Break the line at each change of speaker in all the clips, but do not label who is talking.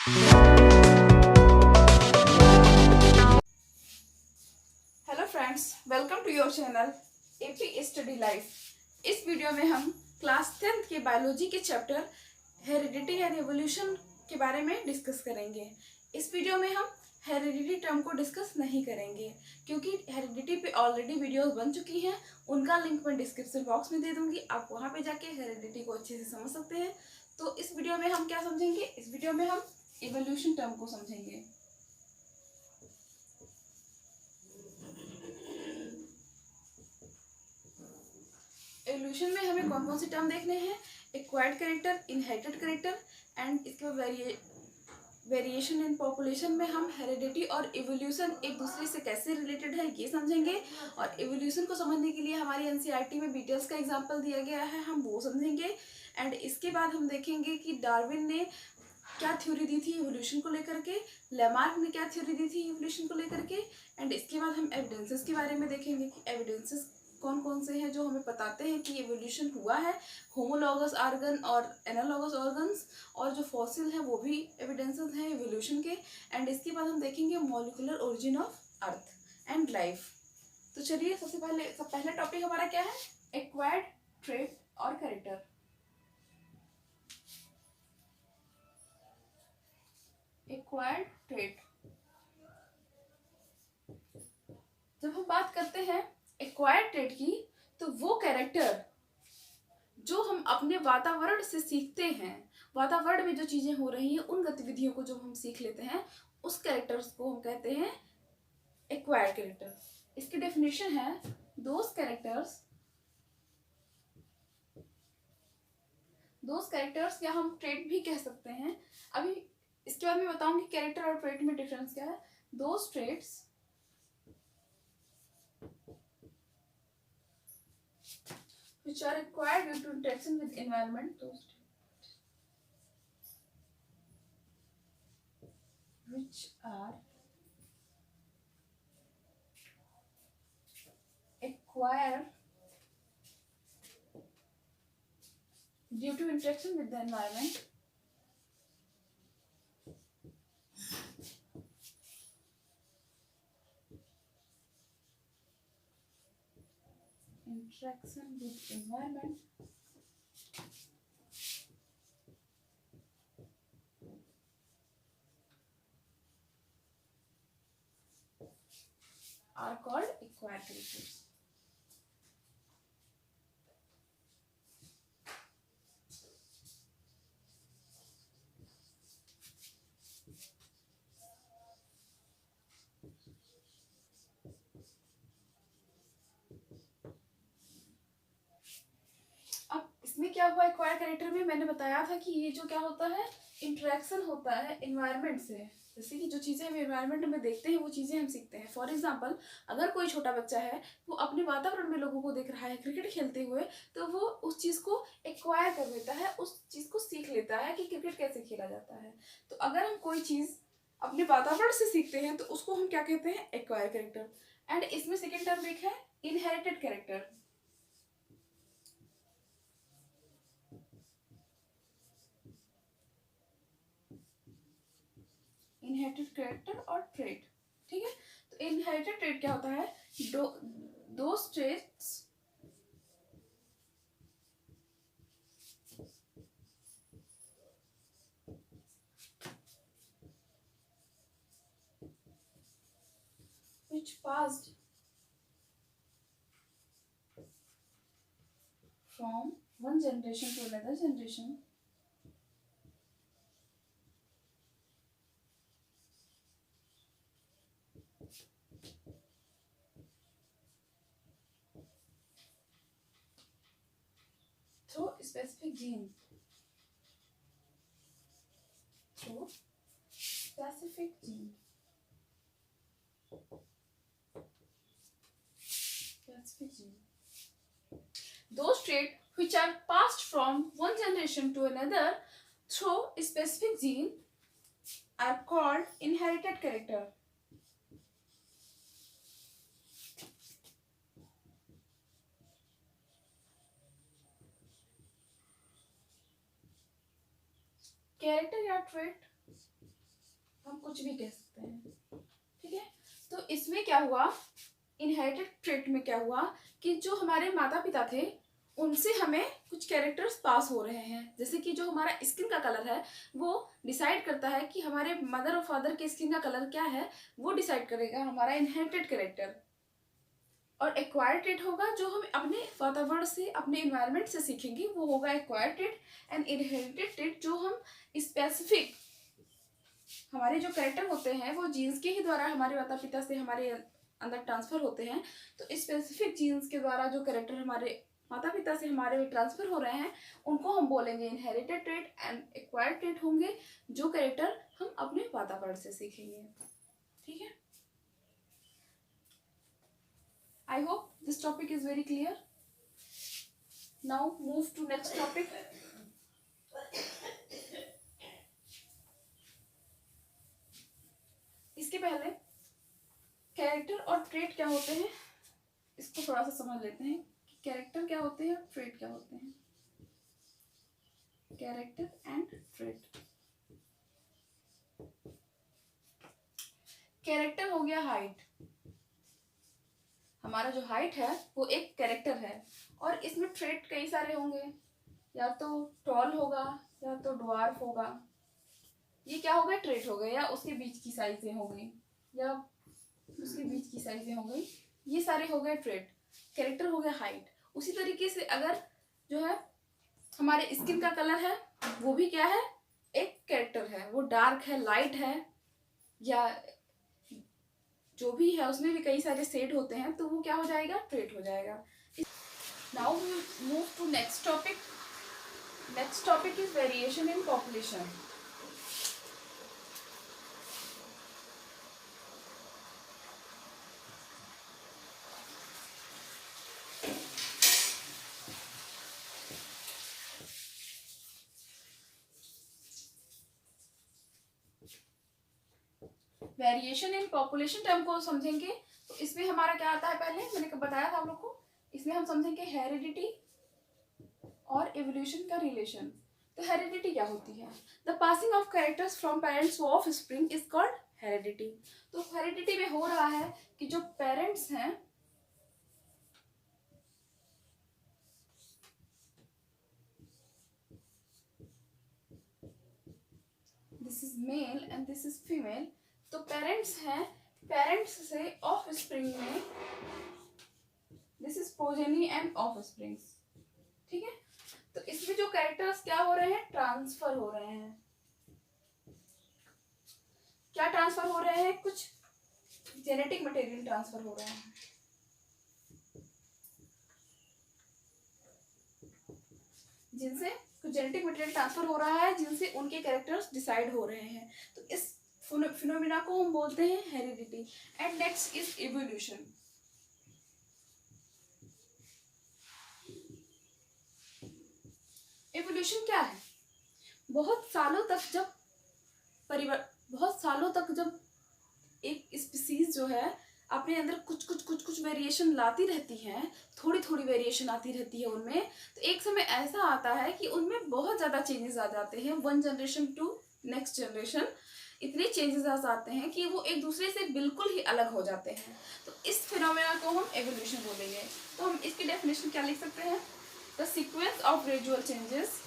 Hello friends, welcome to your channel AP Study Life. इस video में हम class 10th के बायोलॉजी के चैप्टर हेरिडिटी एंड एवोल्यूशन के बारे में डिस्कस करेंगे। इस वीडियो में हम हेरिडिटी टर्म को डिस्कस नहीं करेंगे क्योंकि हेरिडिटी पे ऑलरेडी वीडियोस बन चुकी हैं। उनका लिंक मैं डिस्क्रिप्शन बॉक्स में दे दूंगी, आप वहां पे जाके हेरिडिटी को अच्छे से समझ सकते हैं। तो इस वीडियो में हम क्या समझेंगे? इस वीडियो में हम एवोल्यूशन टर्म को समझेंगे। एवोल्यूशन में हमें कौन कौन से टर्म देखने हैं? Acquired character, inherited character and इसके बाद वेरिएशन इन पॉपुलेशन में हम हेरिडिटी और इवोल्यूशन एक दूसरे से कैसे रिलेटेड है ये समझेंगे। और इवोल्यूशन को समझने के लिए हमारी एनसीईआरटी में बीटल्स का एग्जांपल दिया गया है, हम वो समझेंगे। एंड इसके बाद हम देखेंगे कि डार्विन ने क्या थ्योरी दी थी इवोल्यूशन को लेकर के, लेमार्क ने क्या थ्योरी दी थी इवोल्यूशन को लेकर के। एंड इसके बाद हम एविडेंसेस के बारे में देखेंगे कि एविडेंसेस कौन कौन से हैं जो हमें बताते हैं कि इवोल्यूशन हुआ है। होमोलॉगस ऑर्गन और एनालॉगस ऑर्गन्स और जो फॉसिल हैं वो भी एविडेंसेस हैं इवोल्यूशन के। एंड इसके बाद हम देखेंगे molecular origin of earth and life. तो चलिए सबसे पहला टॉपिक हमारा क्या है? एक्वायर्ड ट्रेट और कैरेक्टर। एक्वायर्ड ट्रेट, जब हम बात करते हैं एक्वायर्ड ट्रेट की, तो वो कैरेक्टर जो हम अपने वातावरण से सीखते हैं, वातावरण में जो चीजें हो रही हैं उन गतिविधियों को जो हम सीख लेते हैं, उस कैरेक्टर्स को हम कहते हैं एक्वायर्ड कैरेक्टर। इसकी डेफिनेशन है दोज कैरेक्टर्स या हम ट्रेट भी कह सकते हैं। अभी इसके बाद मैं बताऊंगी कैरेक्टर और ट्रेट में डिफरेंस क्या है। Those traits which are acquired due to interaction with environment, which are acquired due to interaction with the environment, interaction with environment are called acquired characters. अब इसमें क्या हुआ एक्वायर्ड कैरेक्टर में? मैंने बताया था कि ये जो क्या होता है, इंटरेक्शन होता है एनवायरनमेंट से। जैसे कि जो चीज़ें हम एनवायरनमेंट में देखते हैं वो चीज़ें हम सीखते हैं। फॉर एग्जांपल, अगर कोई छोटा बच्चा है वो अपने वातावरण में लोगों को देख रहा है क्रिकेट खेलते हुए, तो वो उस चीज़ को एक्वायर कर लेता है, उस चीज़ को सीख लेता है कि क्रिकेट कैसे खेला जाता है। तो अगर हम कोई चीज़ अपने वातावरण से सीखते हैं तो उसको हम क्या कहते हैं? Acquire character. एंड इसमें सेकेंड टर्म एक है इनहेरिटेड कैरेक्टर। इनहेरिटेड कैरेक्टर और ट्रेट, ठीक है। तो इनहेरिटेड ट्रेट क्या होता है? दोस traits which passed from one generation to another generation through specific gene, through specific gene, specific gene. Those traits which are passed from one generation to another through a specific gene are called inherited character. Character या trait हम कुछ भी कह सकते हैं, ठीक है। तो इसमें क्या हुआ, इनहेरिटेड ट्रेट में क्या हुआ कि जो हमारे माता पिता थे उनसे हमें कुछ कैरेक्टर्स पास हो रहे हैं। जैसे कि जो हमारा स्किन का कलर है वो डिसाइड करता है कि हमारे मदर और फादर के स्किन का कलर क्या है, वो डिसाइड करेगा हमारा इनहेरिटेड कैरेक्टर। और एक्वायर्ड ट्रेट होगा जो हम अपने वातावरण से, अपने इन्वायरमेंट से सीखेंगे, वो होगा acquired trait. And inherited trait जो हम स्पेसिफिक, हमारे जो कैरेक्टर होते हैं वो जीन्स के ही द्वारा हमारे माता पिता से हमारे अंदर ट्रांसफर होते हैं। तो स्पेसिफिक जीन्स के द्वारा जो कैरेक्टर हमारे माता पिता से हमारे में ट्रांसफर हो रहे हैं उनको हम बोलेंगे inherited trait. And acquired trait होंगे जो कैरेक्टर हम अपने वातावरण से सीखेंगे, ठीक है। I hope this topic is very clear. Now move to next topic. इसके पहले कैरेक्टर और ट्रेट क्या होते हैं इसको थोड़ा सा समझ लेते हैं कि कैरेक्टर क्या होते हैं, ट्रेट क्या होते हैं। Character and trait. कैरेक्टर हो गया हाइट, हमारा जो हाइट है वो एक कैरेक्टर है। और इसमें ट्रेट कई सारे होंगे, या तो टॉल होगा या तो ड्वार्फ होगा, ये क्या हो गए, ट्रेट हो गए, या उसके बीच की साइजें हो गई, या उसके बीच की साइजें हो गई, ये सारे हो गए ट्रेट। कैरेक्टर हो गया हाइट। उसी तरीके से अगर जो है हमारे स्किन का कलर है वो भी क्या है, एक कैरेक्टर है, वो डार्क है, लाइट है, या जो भी है उसमें भी कई सारे शेड होते हैं, तो वो क्या हो जाएगा, ट्रेट हो जाएगा। Now we move to next topic. Next topic is variation in population. Variation in population term को समझेंगे तो इसमें हमारा क्या आता है, पहले मैंने बताया था आप लोग को, इसमें हम समझेंगे हेरिडिटी और एवोल्यूशन का रिलेशन। तो हेरिडिटी क्या होती है, the passing of characters from parents to offspring is called heredity. तो हेरिडिटी में हो रहा है कि जो पेरेंट्स हैं this is male and this is female, तो पेरेंट्स हैं, पेरेंट्स से ऑफस्प्रिंग में this is progeny and offsprings, ठीक है। तो इसमें जो कैरेक्टर्स क्या हो रहे हैं, ट्रांसफर हो रहे हैं। क्या ट्रांसफर हो रहे हैं, कुछ जेनेटिक मटेरियल ट्रांसफर हो रहा है, जिनसे कुछ जेनेटिक मटेरियल ट्रांसफर हो रहा है जिनसे उनके कैरेक्टर्स डिसाइड हो रहे हैं। तो इस फिनोमिना को हम बोलते हैं heredity. And next is evolution. Evolution क्या है, बहुत सालों तक जब एक स्पीसीज जो है अपने अंदर कुछ वेरिएशन लाती रहती है, थोड़ी थोड़ी वेरिएशन आती रहती है उनमें, तो एक समय ऐसा आता है कि उनमें बहुत ज़्यादा चेंजेस आ जाते हैं, one generation to next generation इतने चेंजेस आ जाते हैं कि वो एक दूसरे से बिल्कुल ही अलग हो जाते हैं। तो इस फिनोमेना को हम एवोल्यूशन बोलेंगे। तो हम इसकी डेफिनेशन क्या लिख सकते हैं, the sequence of gradual changes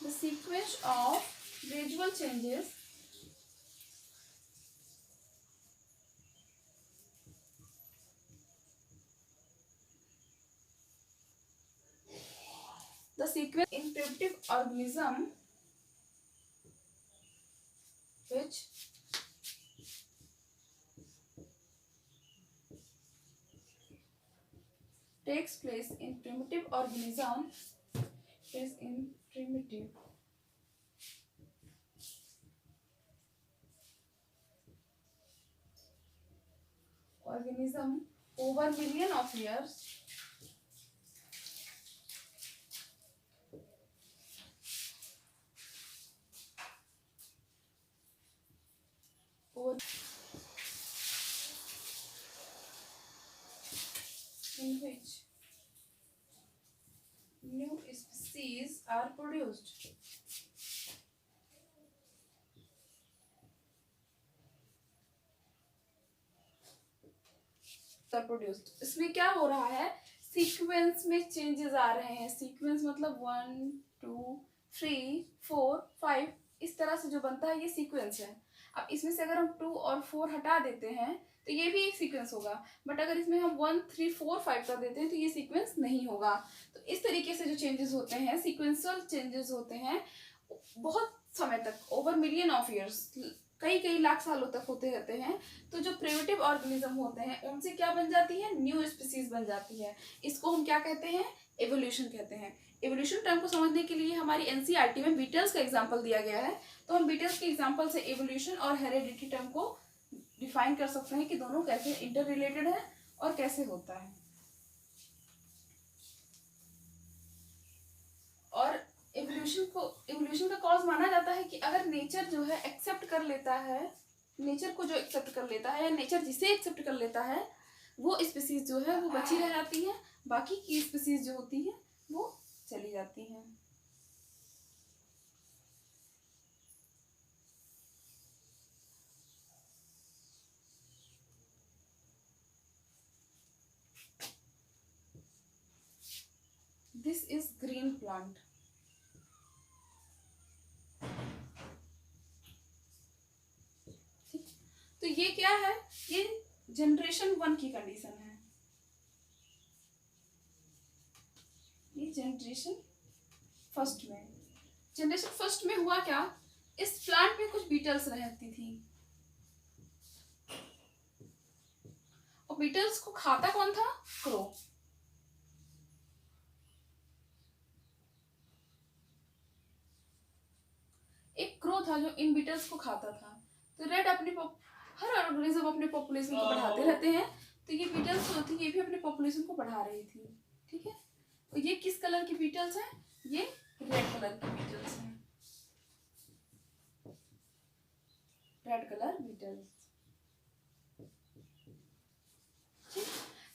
the sequence of gradual changes the sequence in primitive organism which takes place in primitive organism is in primitive organism over million of years or in which new species are produced. इसमें क्या हो रहा है, sequence में changes आ रहे हैं। Sequence मतलब 1 2 3 4 5 इस तरह से जो बनता है ये सीक्वेंस है। अब इसमें से अगर हम 2 और 4 हटा देते हैं तो ये भी एक सीक्वेंस होगा, बट अगर इसमें हम 1 3 4 5 कर देते हैं तो ये सीक्वेंस नहीं होगा। तो इस तरीके से जो चेंजेस होते हैं, सीक्वेंशियल चेंजेस होते हैं, बहुत समय तक, ओवर मिलियन ऑफ ईयर्स, कई कई लाख सालों तक होते रहते हैं। तो जो प्रिमिटिव ऑर्गेनिज्म होते हैं उनसे क्या बन जाती है, न्यू स्पीसीज बन जाती है। इसको हम क्या कहते हैं, एवोल्यूशन कहते हैं। एवोल्यूशन टर्म को समझने के लिए हमारी एनसीईआरटी में बीटल्स का एग्जांपल दिया गया है, तो हम बीटल्स के एग्जांपल से एवोल्यूशन और हेरेडिटी टर्म को डिफाइन कर सकते हैं कि दोनों कैसे इंटर रिलेटेड है और कैसे होता है। और एवोल्यूशन का कॉज माना जाता है कि अगर नेचर जो है एक्सेप्ट कर लेता है, नेचर को जो एक्सेप्ट कर लेता है या नेचर जिसे एक्सेप्ट कर लेता है, वो स्पीसीज जो है वो बची रह जाती है, बाकी की स्पीसीज जो होती हैं वो चली जाती हैं। This is green plant. तो ये क्या है, ये जनरेशन 1 की कंडीशन है। ये जनरेशन फर्स्ट में हुआ क्या, इस प्लांट में कुछ बीटल्स रहती थी, और बीटल्स को खाता कौन था, क्रो। एक क्रो था जो इन बीटल्स को खाता था। तो रेड हर ऑर्गेनिज्म अपने पॉपुलेशन को बढ़ाते रहते हैं, तो ये बीटल्स जो थी ये भी अपने पॉपुलेशन को बढ़ा रही थी, ठीक है। तो ये किस कलर की बीटल्स हैं, ये रेड कलर की बीटल्स हैं, red colour beetles.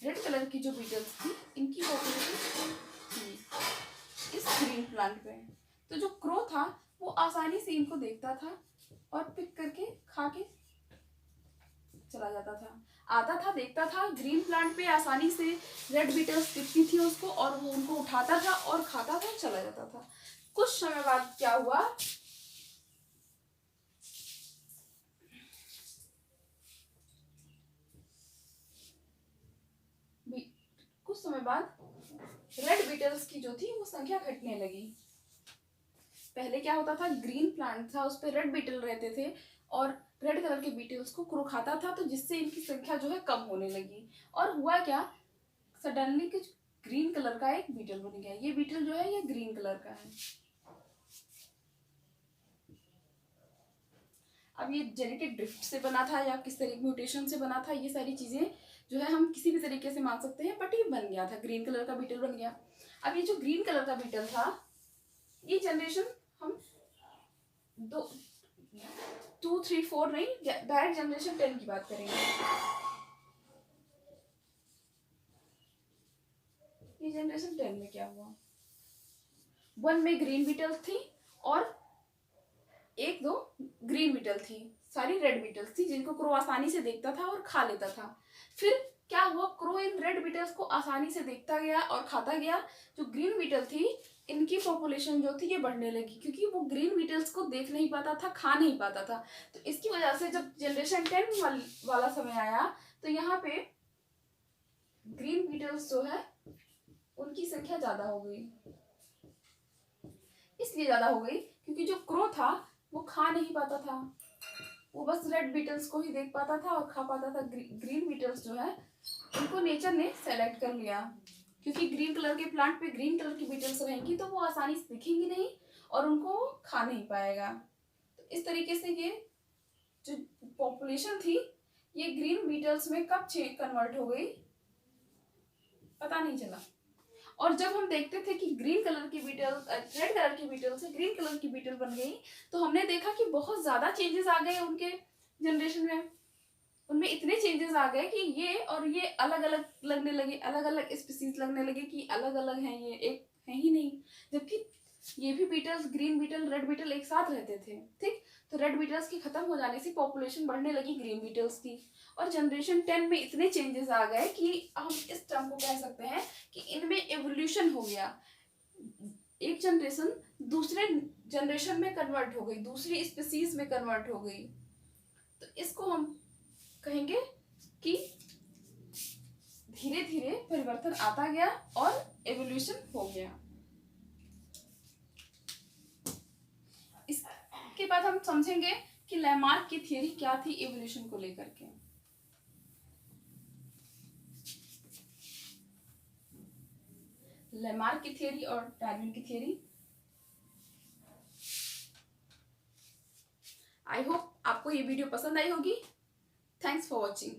Red colour की जो बीटल्स थी इनकी पॉपुलेशन थी इस ग्रीन प्लांट पे। तो जो क्रो था वो आसानी से इनको देखता था और पिक करके खा के चला जाता था, आता था, देखता था ग्रीन प्लांट पे, आसानी से रेड बीटल्स दिखती थी उसको और वो उनको उठाता था और खाता था, चला जाता था। कुछ समय बाद क्या हुआ, कुछ समय बाद रेड बीटल्स की जो थी वो संख्या घटने लगी। पहले क्या होता था, ग्रीन प्लांट था उस पर रेड बीटल रहते थे और रेड कलर के बीटल्स को क्रो खाता था, तो जिससे इनकी संख्या जो है कम होने लगी। और हुआ क्या, सडनली कुछ ग्रीन कलर का एक बीटल बन गया। ये बीटल जो है ये ग्रीन कलर का है। अब ये जेनेटिक ड्रिफ्ट से बना था या किस तरह म्यूटेशन से बना था, ये सारी चीजें जो है हम किसी भी तरीके से मान सकते हैं, बट ये बन गया था, ग्रीन कलर का बीटल बन गया। अब ये जो ग्रीन कलर का बीटल था, ये जनरेशन हम 2 3 4 नहीं, डायरेक्ट जनरेशन 10 की बात करेंगे। ये जनरेशन 10 में क्या हुआ, 1 में ग्रीन बीटल थी और 1 2 ग्रीन बीटल थी, सारी रेड बीटल्स थी जिनको क्रो आसानी से देखता था और खा लेता था। फिर क्या हुआ, क्रो इन रेड बीटल्स को आसानी से देखता गया और खाता गया। जो ग्रीन बीटल थी इनकी पॉपुलेशन जो थी ये बढ़ने लगी, क्योंकि वो ग्रीन बीटल्स को देख नहीं पाता था, खा नहीं पाता था। तो इसकी वजह से जब जनरेशन 10 वाला समय आया तो यहाँ पे ग्रीन बीटल्स जो है उनकी संख्या ज्यादा हो गई। इसलिए ज्यादा हो गई क्योंकि जो क्रो था वो खा नहीं पाता था, वो बस रेड बीटल्स को ही देख पाता था और खा पाता था। ग्रीन बीटल्स जो है उनको नेचर ने सेलेक्ट कर लिया, क्योंकि ग्रीन कलर के प्लांट पे ग्रीन कलर की बीटल्स रहेंगी तो वो आसानी से दिखेंगी नहीं और उनको खा नहीं पाएगा। तो इस तरीके से ये जो पॉपुलेशन थी ये ग्रीन बीटल्स में कब कन्वर्ट हो गई पता नहीं चला। और जब हम देखते थे कि ग्रीन कलर की बीटल रेड कलर की बीटल से ग्रीन कलर की बीटल बन गई, तो हमने देखा कि बहुत ज्यादा चेंजेस आ गए उनके जनरेशन में। उनमें इतने चेंजेस आ गए कि ये और ये अलग अलग लगने लगे, अलग अलग स्पीसीज लगने लगे कि अलग अलग हैं, ये एक है ही नहीं। जबकि ये भी beetles, green beetle, red beetle एक साथ रहते थे, ठीक। तो रेड बीटल्स की खत्म हो जाने से पॉपुलेशन बढ़ने लगी ग्रीन बीटल्स की, और जनरेशन 10 में इतने चेंजेस आ गए कि हम इस टर्म को कह सकते हैं कि इनमें एवोल्यूशन हो गया। एक जनरेशन दूसरे जनरेशन में कन्वर्ट हो गई, दूसरी स्पीसीज में कन्वर्ट हो गई। तो इसको हम कहेंगे कि धीरे धीरे परिवर्तन आता गया और एवोल्यूशन हो गया। इसके बाद हम समझेंगे कि लैमार्क की थ्योरी क्या थी एवोल्यूशन को लेकर के। लैमार्क की थ्योरी और डार्विन की थ्योरी। आई होप आपको ये वीडियो पसंद आई होगी। Thanks for watching.